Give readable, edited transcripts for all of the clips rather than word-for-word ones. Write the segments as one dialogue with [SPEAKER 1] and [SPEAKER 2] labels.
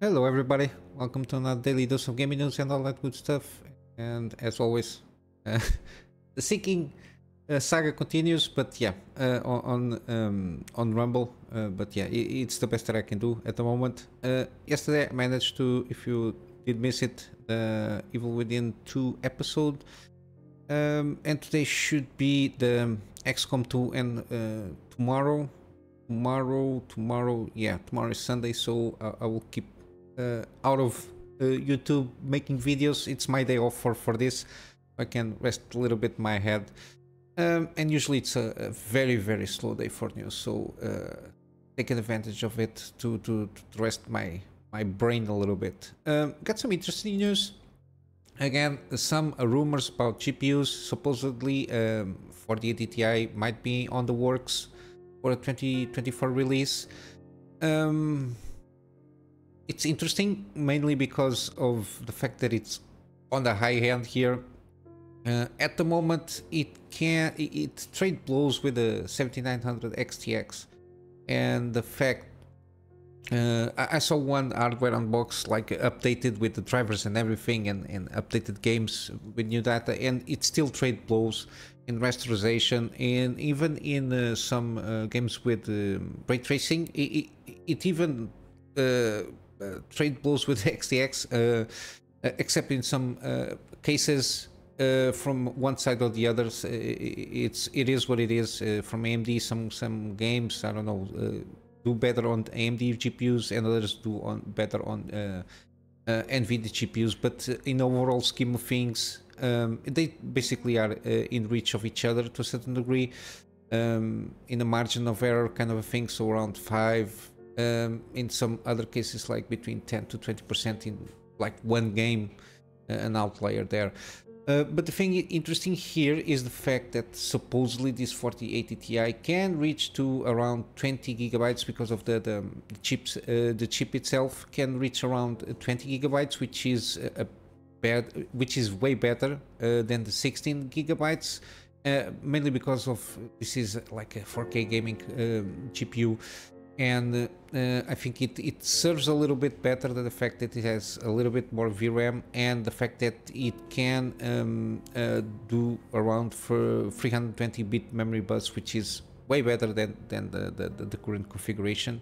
[SPEAKER 1] Hello everybody, welcome to another daily dose of gaming news and all that good stuff. And as always, uh, the Seeking saga continues, but yeah, on Rumble. But yeah, it's the best that I can do at the moment. Yesterday I managed to, if you did miss it, the Evil Within 2 episode. And today should be the XCOM 2 and tomorrow, yeah, tomorrow is Sunday, so I will keep out of YouTube making videos. It's my day off for this. I can rest a little bit my head. And usually it's a very slow day for news, so taking advantage of it to rest my brain a little bit. Got some interesting news. Again, some rumors about GPUs. Supposedly 4080 Ti might be on the works for a 2024 release. It's interesting mainly because of the fact that it's on the high end here. At the moment, it trade blows with the 7900 XTX, and the fact I saw one hardware unbox like updated with the drivers and everything, and updated games with new data, and it still trade blows in rasterization, and even in some games with ray tracing. It even trade blows with XTX, except in some cases. From one side or the other, it is what it is. From AMD, some games, I don't know, do better on AMD GPUs, and others do better on NVIDIA GPUs. But in overall scheme of things, they basically are in reach of each other to a certain degree, in a margin of error kind of a thing, so around 5. In some other cases, like between 10 to 20% in like one game, an outlier there. But the thing interesting here is the fact that supposedly this 4080 Ti can reach to around 20 gigabytes because of the chips. The chip itself can reach around 20 gigabytes, which is way better than the 16 gigabytes. Mainly because of this is like a 4K gaming GPU. And I think it serves a little bit better than the fact that it has a little bit more VRAM, and the fact that it can do around for 320-bit memory bus, which is way better than the current configuration.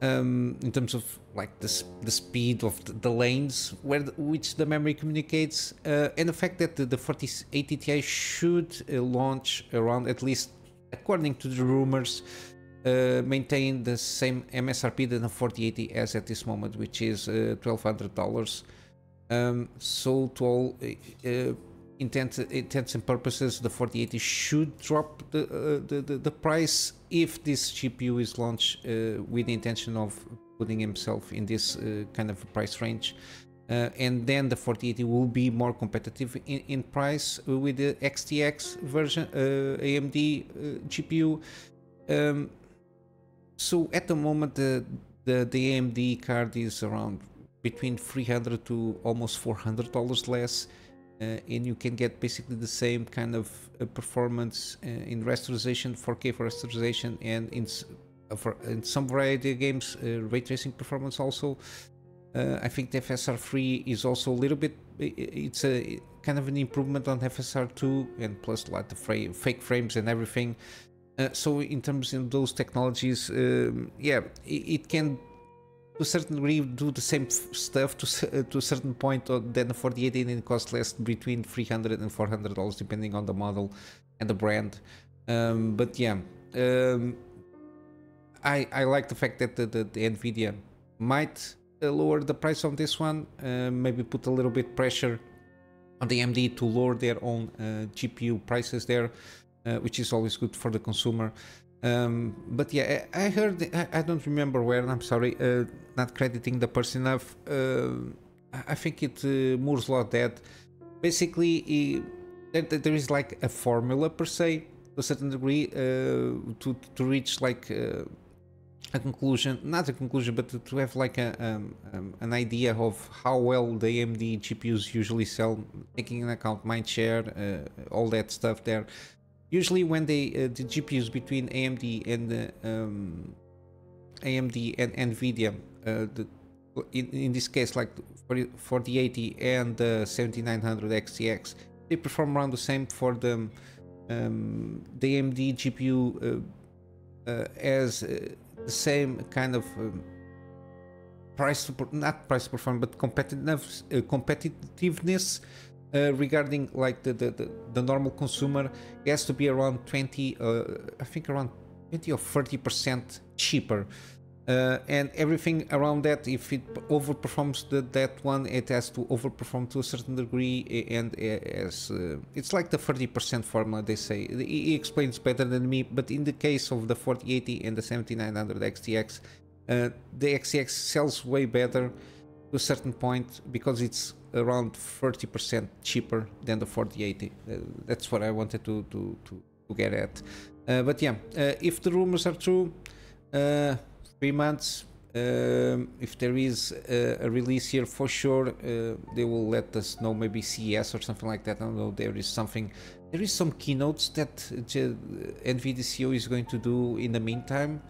[SPEAKER 1] In terms of like the speed of the lanes which the memory communicates, and the fact that the 4080 Ti should launch around, at least according to the rumors, maintain the same MSRP than the 4080 has at this moment, which is $1,200. So to all intents and purposes, the 4080 should drop the price if this GPU is launched with the intention of putting himself in this kind of price range. And then the 4080 will be more competitive in price with the XTX version AMD GPU. So at the moment, the AMD card is around between $300 to almost $400 less, and you can get basically the same kind of performance in rasterization, 4K for rasterization, and in some variety of games, ray tracing performance also. I think the FSR3 is also a little bit, it's a kind of an improvement on FSR2, and plus a lot of fake frames and everything. So in terms of those technologies, yeah, it can to a certain degree do the same stuff to a certain point than the 4080, and it costs less, between $300 and $400 depending on the model and the brand. But yeah, I like the fact that the NVIDIA might lower the price of this one, maybe put a little bit pressure on the AMD to lower their own GPU prices there. Which is always good for the consumer. But yeah, I heard, I don't remember where, and I'm sorry, not crediting the person enough. I think it Moore's Law that basically there is like a formula per se, to a certain degree, to reach like a conclusion, not a conclusion, but to have like an idea of how well the AMD GPUs usually sell, taking into account mindshare, all that stuff there. Usually when the GPUs between AMD and NVIDIA, in this case, like for the 80 and the 7900 XTX, they perform around the same. For the AMD GPU as the same kind of not price to perform, but competitiveness regarding like the normal consumer. It has to be around 20, I think around 20 or 30% cheaper. And everything around that, if it overperforms that one, it has to overperform to a certain degree, and as it's like the 30% formula, they say. He explains better than me, but in the case of the 4080 and the 7900 XTX, the XTX sells way better to a certain point because it's around 30% cheaper than the 4080. That's what I wanted to get at. But yeah, if the rumors are true, 3 months. If there is a release here, for sure, they will let us know. Maybe CES or something like that. I don't know. There is something. There is some keynotes that NVIDIA CEO is going to do in the meantime.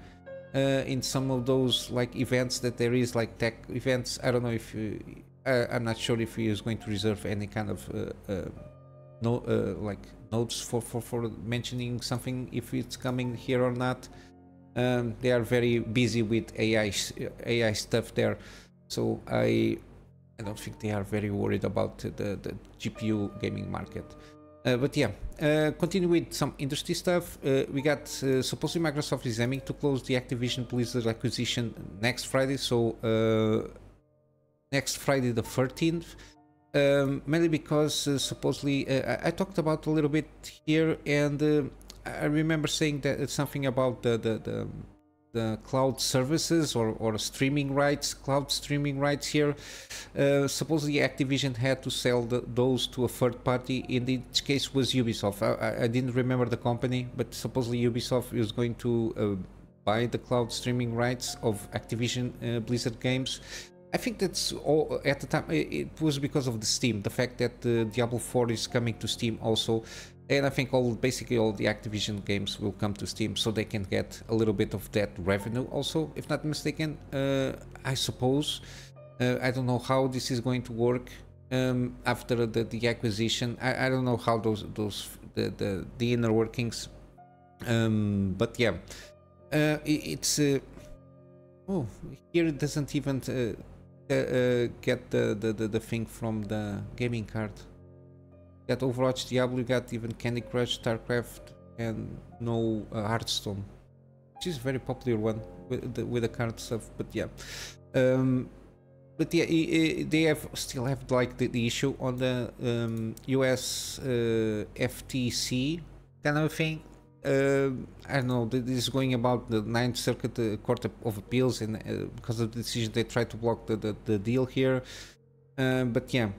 [SPEAKER 1] In some of those like events that there is, like tech events. I don't know if I'm not sure if he is going to reserve any kind of like notes for mentioning something, if it's coming here or not. They are very busy with AI stuff there, so I don't think they are very worried about the GPU gaming market. But yeah, continue with some industry stuff. We got supposedly Microsoft is aiming to close the Activision Blizzard acquisition next Friday, so next Friday the 13th. Mainly because supposedly I talked about a little bit here, and I remember saying that it's something about the cloud services or streaming rights, cloud streaming rights here. Supposedly Activision had to sell those to a third party. In this case was Ubisoft. I didn't remember the company, but supposedly Ubisoft is going to buy the cloud streaming rights of Activision Blizzard games. I think that's all. At the time it was because of the Steam, the fact that Diablo 4 is coming to Steam also. And I think basically all the Activision games will come to Steam, so they can get a little bit of that revenue also, if not mistaken. I suppose. I don't know how this is going to work after the acquisition. I don't know how the inner workings. But yeah, it's oh, here it doesn't even get the thing from the gaming card. Got Overwatch, Diablo, you got even Candy Crush, StarCraft, and no Hearthstone, which is a very popular one with the card stuff. But yeah, they still have like the issue on the US FTC kind of thing. I don't know. This is going about the Ninth Circuit Court of Appeals, and because of the decision, they tried to block the deal here. But yeah,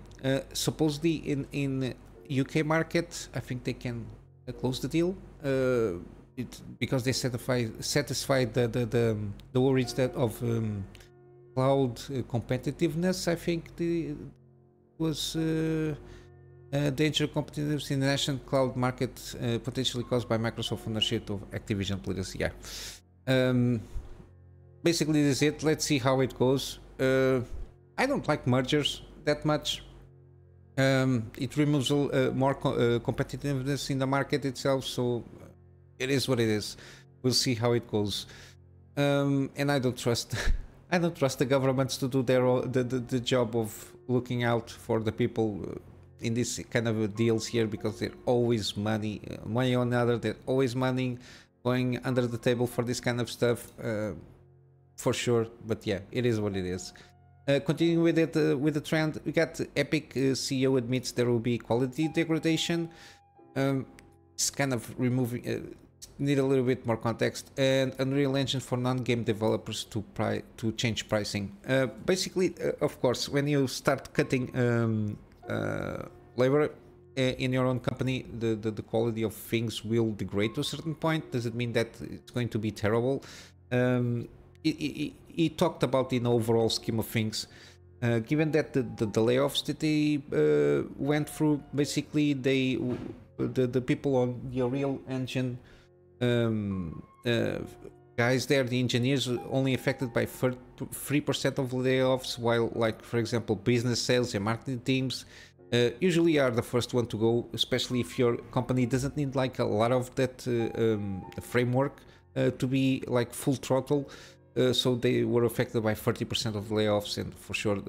[SPEAKER 1] supposedly in UK market, I think they can close the deal. Because they satisfied the worries that of cloud competitiveness. I think was danger competitiveness in the national cloud market potentially caused by Microsoft ownership of Activision Blizzard. Yeah. Basically this is it. Let's see how it goes. I don't like mergers that much. It removes more competitiveness in the market itself, so it is what it is. We'll see how it goes. And I don't trust I don't trust the governments to do the job of looking out for the people in this kind of deals here, because they're always money or another. They're always money going under the table for this kind of stuff, for sure. But yeah, it is what it is. Continuing with it, with the trend, we got Epic CEO admits there will be quality degradation. It's kind of removing, need a little bit more context. And Unreal Engine for non-game developers to change pricing. Basically, of course, when you start cutting labor in your own company, the quality of things will degrade to a certain point. Does it mean that it's going to be terrible? He talked about in overall scheme of things, given that the layoffs that they went through, basically the people on the Unreal Engine guys there, the engineers, are only affected by 3% of layoffs, while, like, for example, business, sales, and marketing teams usually are the first one to go, especially if your company doesn't need like a lot of that framework to be like full throttle. So they were affected by 30% of layoffs, and for sure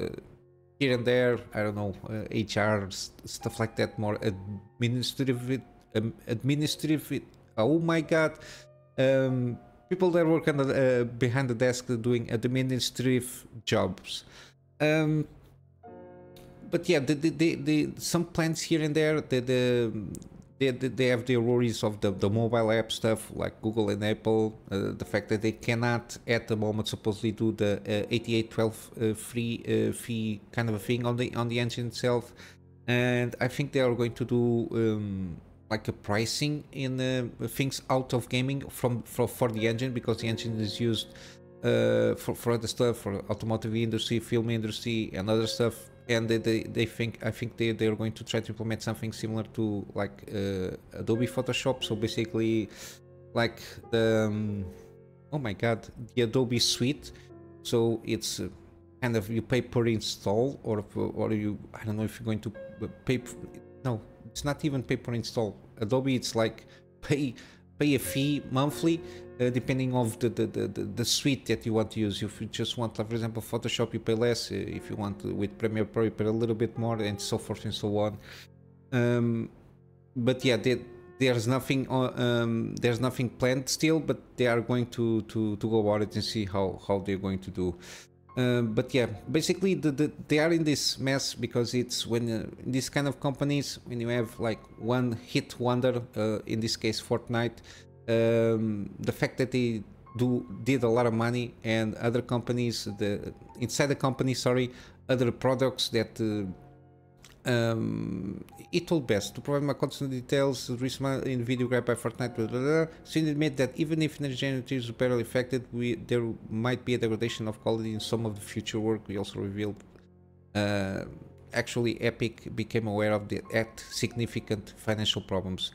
[SPEAKER 1] here and there, I don't know, HR stuff like that, more administrative. Oh my god, people that work on the, behind the desk doing administrative jobs. But yeah, some plans here and there, they have their worries of the mobile app stuff, like Google and Apple. The fact that they cannot at the moment supposedly do the 8812 free fee kind of a thing on the engine itself, and I think they are going to do like a pricing in things out of gaming for the engine, because the engine is used for other stuff, for automotive industry, film industry, and other stuff. And I think they're going to try to implement something similar to like Adobe Photoshop. So basically, like the oh my god, the Adobe suite. So it's kind of you pay per install, or you, I don't know if you're going to pay. No, it's not even pay per install. Adobe, it's like pay a fee monthly. Depending of the suite that you want to use. If you just want, like, for example, Photoshop, you pay less. If you want with Premiere Pro, you pay a little bit more, and so forth and so on. But yeah, there's nothing planned still, but they are going to go about it and see how they're going to do. But yeah, basically they are in this mess because it's when in these kind of companies, when you have like one hit wonder, in this case Fortnite. The fact that they did a lot of money, and other companies, inside the company, other products that it told best to provide more constant details. Recent in video grabbed by Fortnite, blah, blah, blah. Soon admit that even if energy generators is barely affected, there might be a degradation of quality in some of the future work. We also revealed actually Epic became aware of significant financial problems.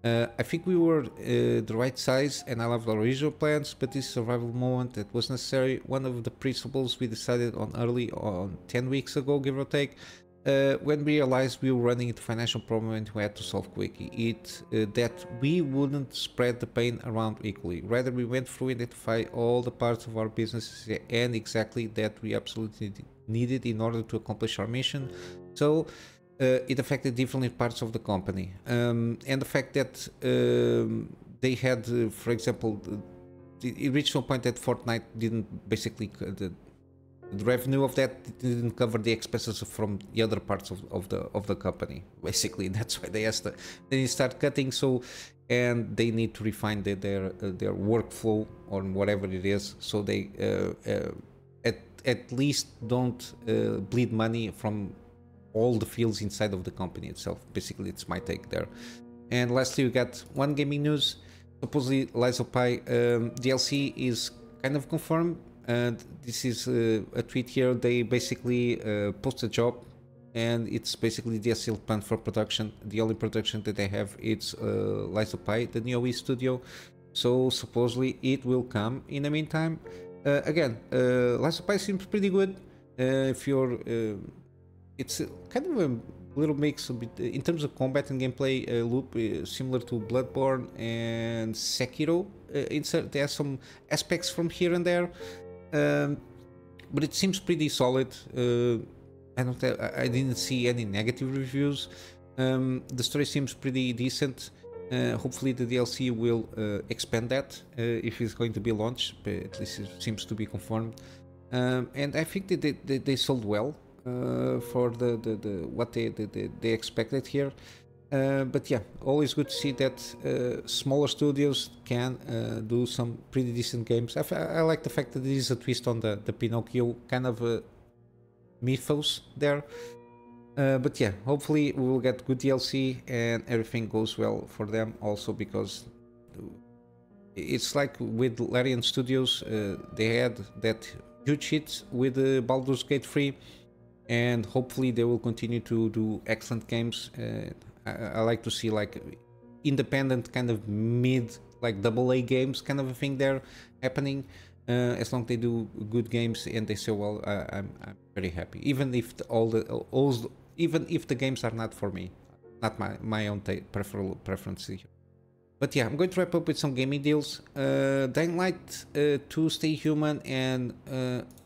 [SPEAKER 1] I think we were the right size, and I love the original plans, but this survival moment that was necessary. One of the principles we decided on early on 10 weeks ago, give or take, when we realized we were running into financial problem and we had to solve quickly. That we wouldn't spread the pain around equally. Rather, we went through and identify all the parts of our business and exactly that we absolutely needed in order to accomplish our mission. So it affected different parts of the company, and the fact that they had, for example, it reached to a point that Fortnite didn't basically the revenue of that didn't cover the expenses from the other parts of the company. Basically, that's why they start cutting. So, and they need to refine their workflow or whatever it is. So they at least don't bleed money from all the fields inside of the company itself. Basically, it's my take there. And lastly, we got one gaming news. Supposedly, Lies of Pi DLC is kind of confirmed. And this is a tweet here. They basically post a job, and it's basically the DLC plan for production. The only production that they have is Lies of Pi, the NeoE studio. So supposedly it will come in the meantime. Again, Lies of Pi seems pretty good. If you're it's kind of a little mix in terms of combat and gameplay loop, similar to Bloodborne and Sekiro. There are some aspects from here and there, but it seems pretty solid. I didn't see any negative reviews. The story seems pretty decent. Hopefully the DLC will expand that if it's going to be launched, but at least it seems to be confirmed. And I think that they sold well. For what they expected here, but yeah, always good to see that smaller studios can do some pretty decent games. I like the fact that there is a twist on the Pinocchio kind of mythos there, but yeah, hopefully we will get good DLC and everything goes well for them also, because it's like with Larian Studios, they had that huge hit with Baldur's Gate 3. And hopefully they will continue to do excellent games. I like to see, like, independent kind of mid, like AA games kind of a thing there happening. As long as they do good games and they say well, I'm very happy, even if even if the games are not for me, not my own preference here. But yeah, I'm going to wrap up with some gaming deals. Dying Light 2 Stay Human, and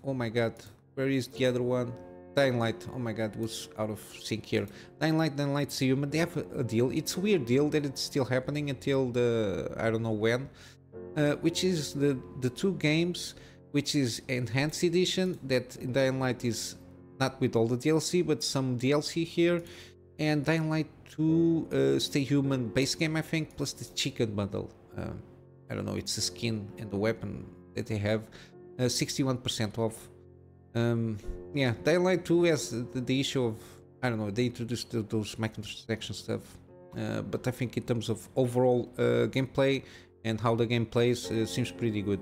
[SPEAKER 1] oh my god, where is the other one? Dying Light, oh my god, was out of sync here. Dying Light Stay Human, they have a deal. It's a weird deal that it's still happening until the, I don't know when. Which is the two games, which is Enhanced Edition, that in Dying Light is not with all the DLC, but some DLC here. And Dying Light 2 Stay Human base game, I think, plus the chicken bundle. I don't know, it's the skin and the weapon that they have, 61% off. Yeah, Dying Light 2 has the issue of, I don't know, they introduced those microtransaction stuff, but I think in terms of overall gameplay and how the game plays, seems pretty good.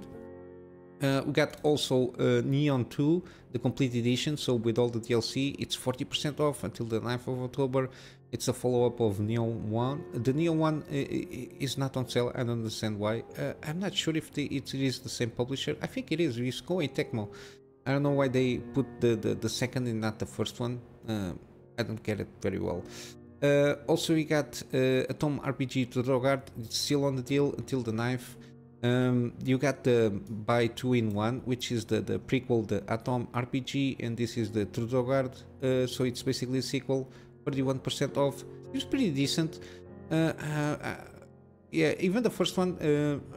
[SPEAKER 1] We got also Neon 2, the complete edition, so with all the DLC, it's 40% off until the 9th of October. It's a follow-up of Neon 1. The Neon 1 is not on sale, I don't understand why. I'm not sure if it is the same publisher. I think it is, it's Koei Tecmo. I don't know why they put the second and not the first one. I don't get it very well. Also we got Atom RPG to Drogard, it's still on the deal until the 9th. You got the buy 2-in-1, which is the prequel, the Atom RPG, and this is the Trudogard, so it's basically a sequel, 31% off. It's pretty decent. Yeah, even the first one,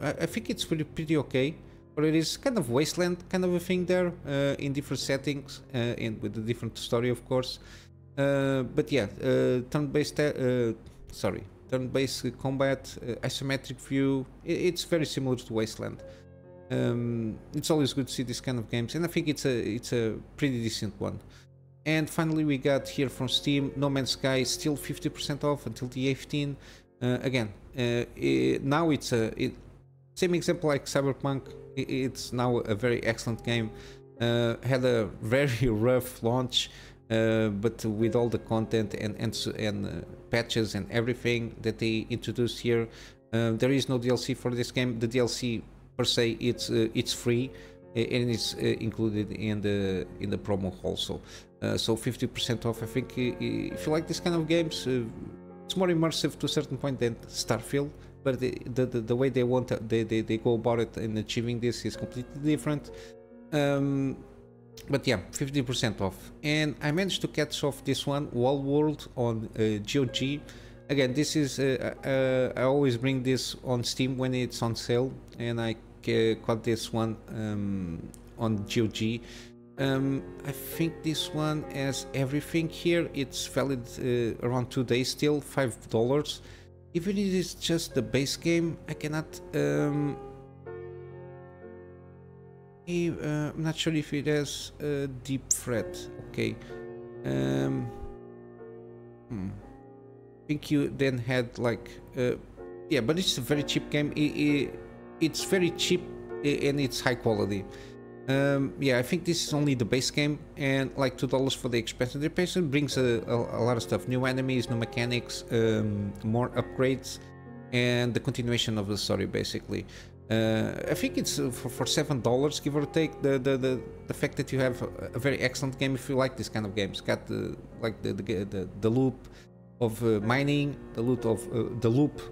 [SPEAKER 1] I think it's pretty okay, but it is kind of wasteland kind of a thing there, in different settings, and with a different story, of course. But yeah, turn-based combat, isometric view, it's very similar to Wasteland. It's always good to see this kind of games, and I think it's a pretty decent one. And finally we got here from Steam, No Man's Sky, still 50% off until the 18th. Again, now it's same example like Cyberpunk, it's now a very excellent game. Had a very rough launch, but with all the content and patches and everything that they introduced here, there is no DLC for this game. The DLC per se, it's free, and it's included in the promo also. So 50% off. I think if you like this kind of games, it's more immersive to a certain point than Starfield, but the way they go about it in achieving this is completely different. But yeah, 50% off. And I managed to catch off this one, Wallworld, on GOG. Again, this is I always bring this on Steam when it's on sale, and I caught this one on GOG. I think this one has everything here. It's valid around 2 days still, $5. Even if it's just the base game, I cannot. I'm not sure if it has a deep threat. Okay. I think you then had like yeah, but it's a very cheap game. It's very cheap and it's high quality. Yeah, I think this is only the base game, and like $2 for the expansion. The expansion brings a lot of stuff, new enemies, new mechanics, more upgrades, and the continuation of the story basically. I think it's for $7, give or take. The fact that you have a very excellent game if you like this kind of games. Got the loop of mining, the loop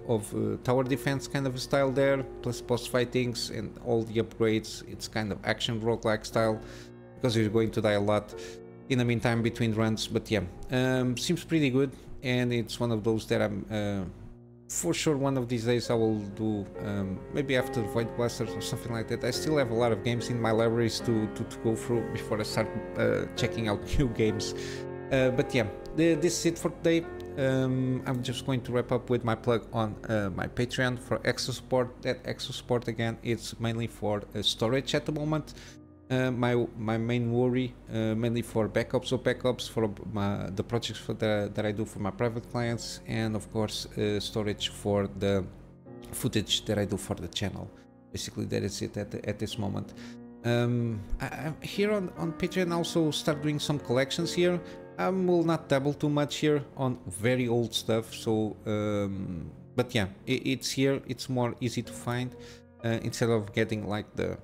[SPEAKER 1] of tower defense kind of a style there, plus boss fightings and all the upgrades. It's kind of action roguelike style because you're going to die a lot in the meantime between runs. But yeah, seems pretty good, and it's one of those that I'm for sure one of these days I will do, maybe after Void Blasters or something like that. I still have a lot of games in my libraries to go through before I start checking out new games. But yeah, this is it for today. I'm just going to wrap up with my plug on my Patreon for extra support. That extra support again, it's mainly for storage at the moment. My main worry, mainly for backups for the projects that I do for my private clients, and of course storage for the footage that I do for the channel. Basically that is it at this moment. I here on Patreon also start doing some collections here. I will not dabble too much here on very old stuff, so but yeah, it's here. It's more easy to find instead of getting like the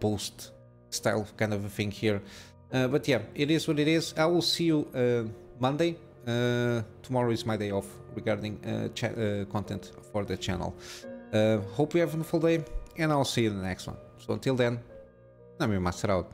[SPEAKER 1] post style kind of a thing here. But yeah, it is what it is. I will see you Monday. Tomorrow is my day off regarding content for the channel. Hope you have a full day, and I'll see you in the next one. So until then, Kunamy Master out.